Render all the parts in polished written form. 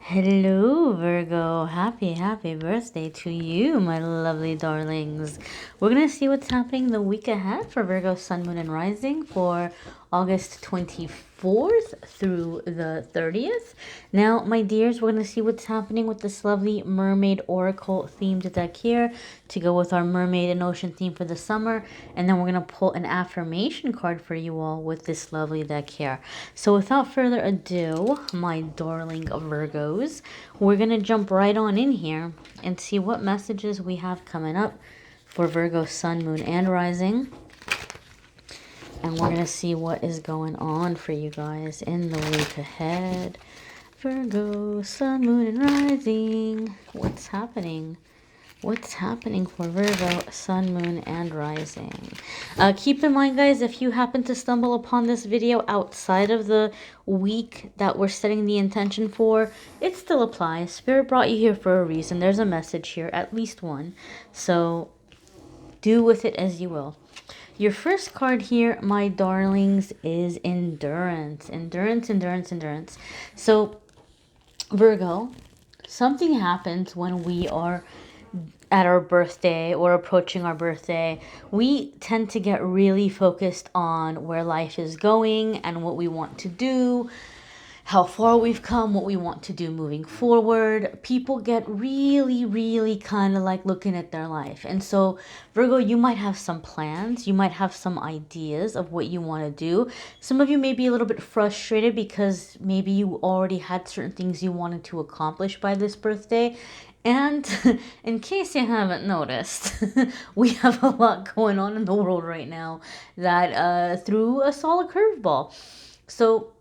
Hello, Virgo. Happy birthday to you, my lovely darlings. We're going to see what's happening the week ahead for Virgo, Sun, Moon, and Rising for August 24th through the 30th. Now, my dears, we're going to see what's happening with this lovely Mermaid Oracle themed deck here to go with our Mermaid and Ocean theme for the summer. And then we're going to pull an affirmation card for you all with this lovely deck here. So without further ado, my darling Virgos, we're going to jump right on in here and see what messages we have coming up for Virgo, Sun, Moon, and Rising. And we're going to see what is going on for you guys in the week ahead. Virgo, Sun, Moon, and Rising. What's happening? What's happening for Virgo, Sun, Moon, and Rising? Keep in mind, guys, if you happen to stumble upon this video outside of the week that we're setting the intention for, it still applies. Spirit brought you here for a reason. There's a message here, at least one. So do with it as you will. Your first card here, my darlings, is endurance. Endurance. So, Virgo, something happens when we are at our birthday or approaching our birthday. We tend to get really focused on where life is going and what we want to do, how far we've come, what we want to do moving forward. People get really kind of like looking at their life. And so, Virgo, you might have some plans. You might have some ideas of what you want to do. Some of you may be a little bit frustrated because maybe you already had certain things you wanted to accomplish by this birthday. And in case you haven't noticed, we have a lot going on in the world right now that threw us all a curveball. So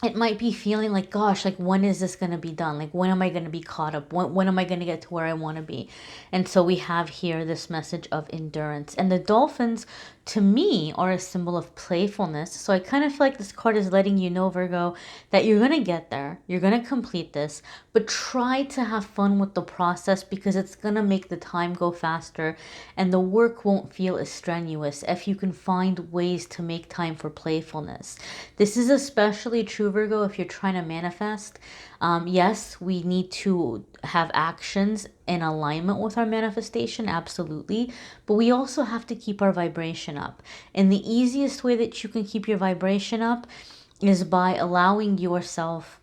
it might be feeling like, gosh, like when is this going to be done? Like when am I going to be caught up? When am I going to get to where I want to be? And so we have here this message of endurance. And the dolphins, to me, are a symbol of playfulness. So I kind of feel like this card is letting you know, Virgo, that you're going to get there. You're going to complete this. But try to have fun with the process because it's going to make the time go faster and the work won't feel as strenuous if you can find ways to make time for playfulness. This is especially true, Virgo, if you're trying to manifest. Yes, we need to have actions in alignment with our manifestation, absolutely. But we also have to keep our vibration up. And the easiest way that you can keep your vibration up is by allowing yourself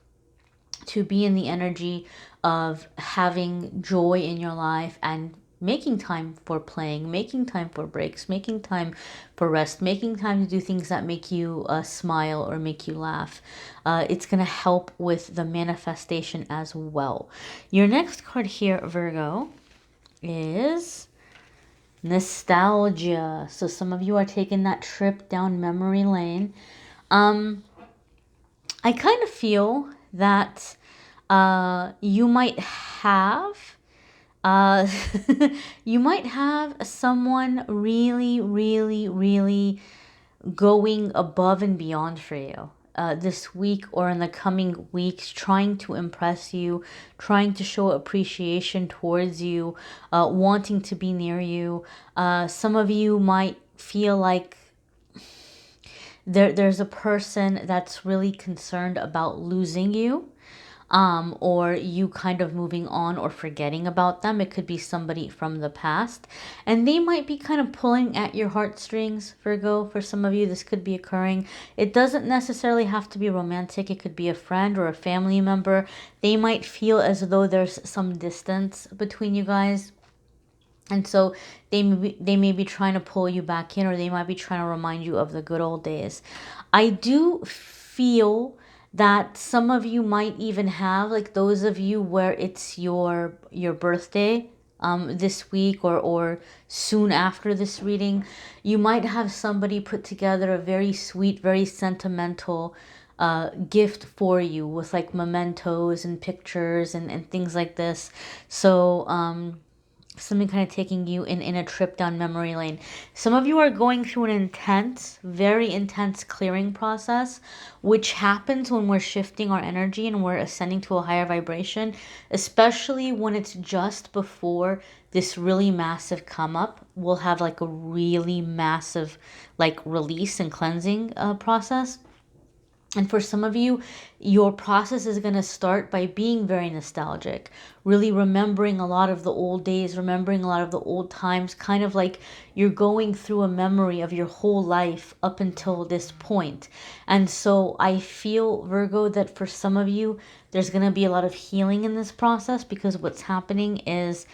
to be in the energy of having joy in your life and making time for playing, making time for breaks, making time for rest, making time to do things that make you smile or make you laugh. It's going to help with the manifestation as well. Your next card here, Virgo, is nostalgia. So some of you are taking that trip down memory lane. I kind of feel that you might have you might have someone really going above and beyond for you this week or in the coming weeks, trying to impress you, trying to show appreciation towards you, wanting to be near you. Some of you might feel like there's a person that's really concerned about losing you, or you kind of moving on or forgetting about them. It could be somebody from the past, and they might be kind of pulling at your heartstrings, Virgo. For some of you, this could be occurring. It doesn't necessarily have to be romantic. It could be a friend or a family member. They might feel as though there's some distance between you guys. And so they may be trying to pull you back in, or they might be trying to remind you of the good old days. I do feel that some of you might even have, like those of you where it's your birthday this week or soon after this reading, you might have somebody put together a very sweet, very sentimental gift for you with like mementos and pictures and things like this. So something kind of taking you in a trip down memory lane. Some of you are going through an intense, very intense clearing process, which happens when we're shifting our energy and we're ascending to a higher vibration, especially when it's just before this really massive come up. We'll have like a really massive like release and cleansing process. And for some of you, your process is going to start by being very nostalgic, really remembering a lot of the old days, remembering a lot of the old times, kind of like you're going through a memory of your whole life up until this point. And so I feel, Virgo, that for some of you, there's going to be a lot of healing in this process, because what's happening is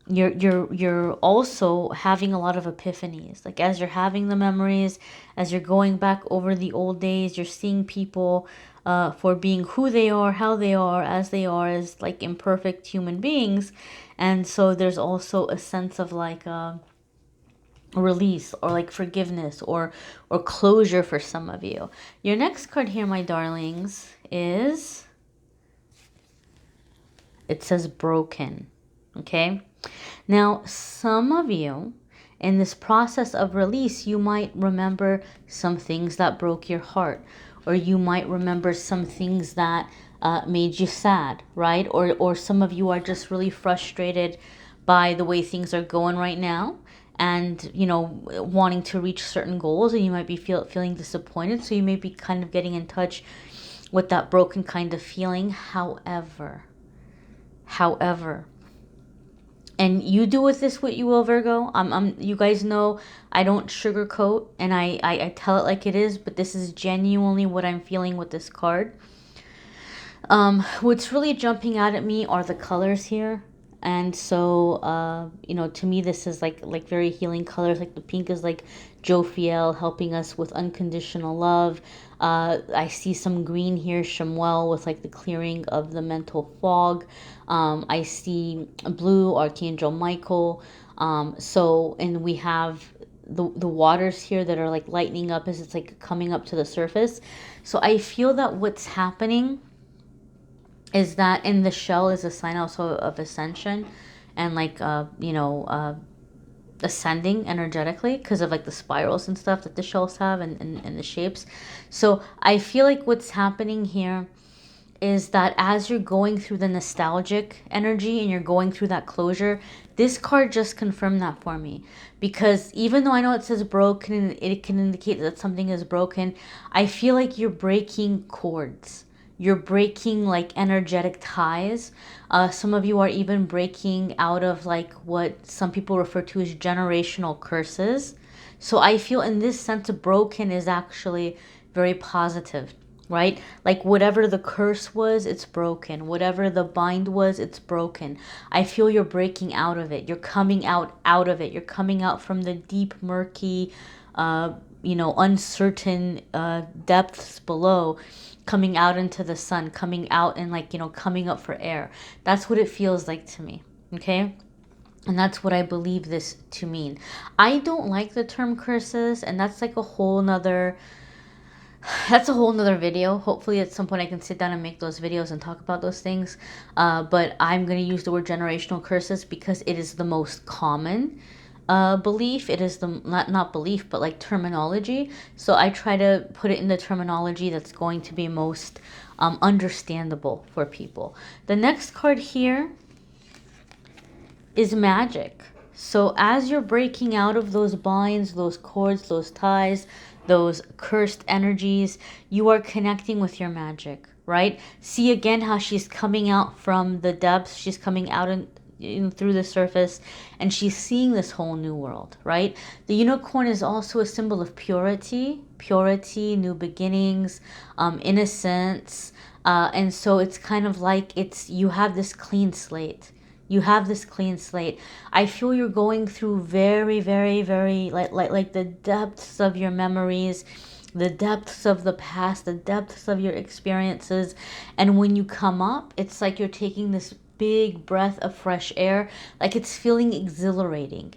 you're also having a lot of epiphanies. Like as you're having the memories, as you're going back over the old days, you're seeing people for being who they are, how they are, as they are, as like imperfect human beings. And so there's also a sense of like release, or like forgiveness, or closure for some of you. Your next card here, my darlings, is, it says broken. Okay. Now, some of you, in this process of release, you might remember some things that broke your heart, or you might remember some things that made you sad, right? Or some of you are just really frustrated by the way things are going right now, and wanting to reach certain goals, and you might be feeling disappointed, so you may be kind of getting in touch with that broken kind of feeling. However, and you do with this what you will, Virgo. You guys know I don't sugarcoat, and I tell it like it is, but this is genuinely what I'm feeling with this card. What's really jumping out at me are the colors here. And so, to me, this is like very healing colors. Like the pink is like Jophiel, helping us with unconditional love. I see some green here, Shemuel, with like the clearing of the mental fog. I see blue, Archangel Michael. And we have the waters here that are like lightening up as it's like coming up to the surface. So I feel that what's happening is that in the shell is a sign also of ascension, and like ascending energetically, because of like the spirals and stuff that the shells have, and the shapes. So I feel like what's happening here is that as you're going through the nostalgic energy and you're going through that closure, this card just confirmed that for me. Because even though I know it says broken, it can indicate that something is broken, I feel like you're breaking cords. You're breaking like energetic ties. Some of you are even breaking out of like what some people refer to as generational curses. So I feel in this sense, broken is actually very positive, right? Like whatever the curse was, it's broken. Whatever the bind was, it's broken. I feel you're breaking out of it. You're coming out of it. You're coming out from the deep, murky, uncertain depths below, coming out into the sun, coming out and like, coming up for air. That's what it feels like to me. Okay. And that's what I believe this to mean. I don't like the term curses, and that's like a whole nother video. Hopefully at some point I can sit down and make those videos and talk about those things. But I'm going to use the word generational curses because it is the most common belief. It is the not belief, but like terminology. So I try to put it in the terminology that's going to be most understandable for people. The next card here is magic. So as you're breaking out of those binds, those cords, those ties, those cursed energies, you are connecting with your magic, right? See again how she's coming out from the depths. She's coming out through the surface, and she's seeing this whole new world, right? The unicorn is also a symbol of purity, new beginnings, innocence. And so it's kind of like you have this clean slate. I feel you're going through very, very, very like the depths of your memories, the depths of the past, the depths of your experiences. And when you come up, it's like you're taking this big breath of fresh air. Like it's feeling exhilarating.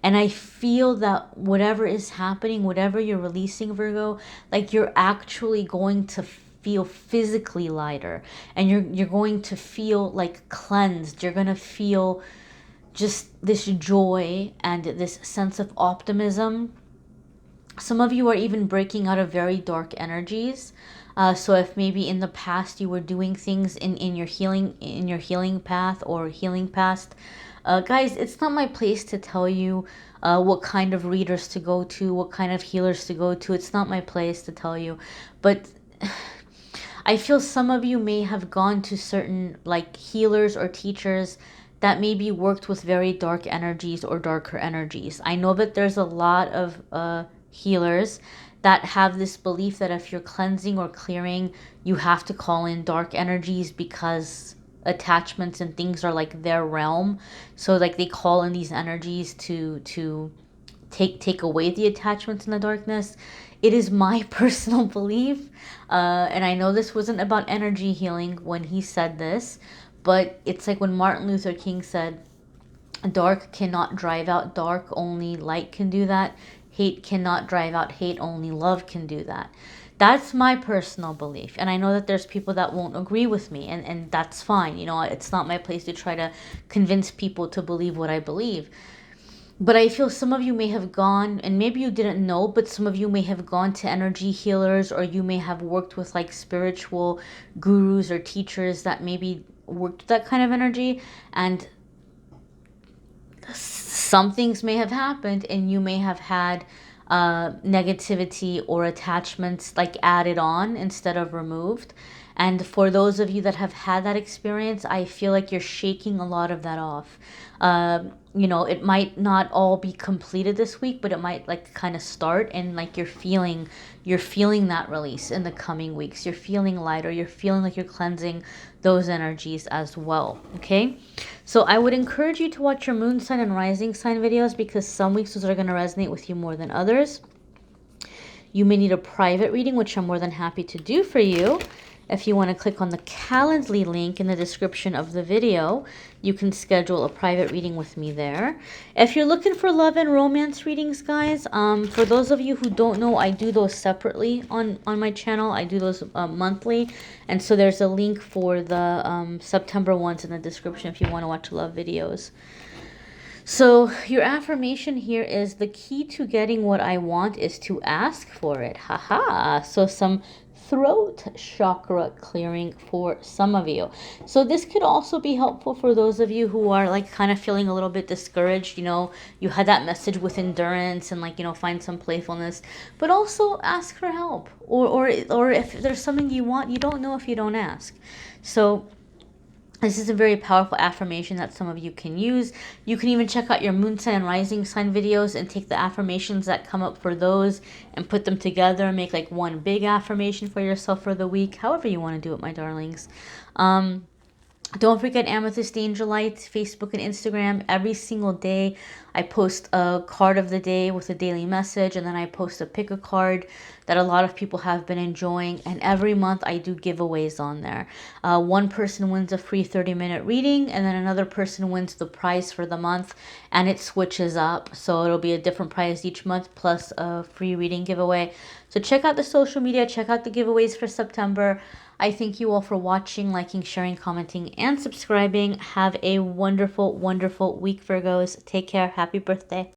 And I feel that whatever is happening, whatever you're releasing, Virgo, like you're actually going to feel physically lighter, and you're going to feel like cleansed. You're going to feel just this joy and this sense of optimism. Some of you are even breaking out of very dark energies. So if maybe in the past you were doing things in your healing path or healing past, Guys, it's not my place to tell you what kind of readers to go to, what kind of healers to go to. It's not my place to tell you. But I feel some of you may have gone to certain like healers or teachers that maybe worked with very dark energies or darker energies. I know that there's a lot of healers that have this belief that if you're cleansing or clearing, you have to call in dark energies because attachments and things are like their realm. So like they call in these energies to take away the attachments in the darkness. It is my personal belief, and I know this wasn't about energy healing when he said this, but it's like when Martin Luther King said, dark cannot drive out dark, only light can do that. Hate cannot drive out hate, only love can do that. That's my personal belief. And I know that there's people that won't agree with me, and that's fine. You know, it's not my place to try to convince people to believe what I believe. But I feel some of you may have gone, and maybe you didn't know, but some of you may have gone to energy healers, or you may have worked with like spiritual gurus or teachers that maybe worked with that kind of energy, and some things may have happened, and you may have had negativity or attachments like added on instead of removed. And for those of you that have had that experience, I feel like you're shaking a lot of that off. You know, it might not all be completed this week, but it might like kind of start, and like you're feeling that release in the coming weeks. You're feeling lighter. You're feeling like you're cleansing those energies as well. Okay, so I would encourage you to watch your moon sign and rising sign videos, because some weeks those are going to resonate with you more than others. You may need a private reading, which I'm more than happy to do for you. If you want to click on the Calendly link in the description of the video, you can schedule a private reading with me there. If you're looking for love and romance readings, guys, for those of you who don't know, I do those separately on my channel. I do those monthly. And so there's a link for the September ones in the description if you want to watch love videos. So your affirmation here is, the key to getting what I want is to ask for it. Haha. So some throat chakra clearing for some of you. So this could also be helpful for those of you who are like kind of feeling a little bit discouraged. You know, you had that message with endurance and like, you know, find some playfulness, but also ask for help, or if there's something you want, you don't know if you don't ask. So this is a very powerful affirmation that some of you can use. You can even check out your moon sign and rising sign videos and take the affirmations that come up for those and put them together and make like one big affirmation for yourself for the week, however you want to do it, my darlings. Don't forget Amethyst Angellight, Facebook and Instagram. Every single day I post a card of the day with a daily message, and then I post a pick a card that a lot of people have been enjoying. And every month I do giveaways on there. One person wins a free 30-minute reading, and then another person wins the prize for the month, and it switches up. So it'll be a different prize each month plus a free reading giveaway. So check out the social media, check out the giveaways for September. I thank you all for watching, liking, sharing, commenting, and subscribing. Have a wonderful, wonderful week, Virgos. Take care. Happy birthday.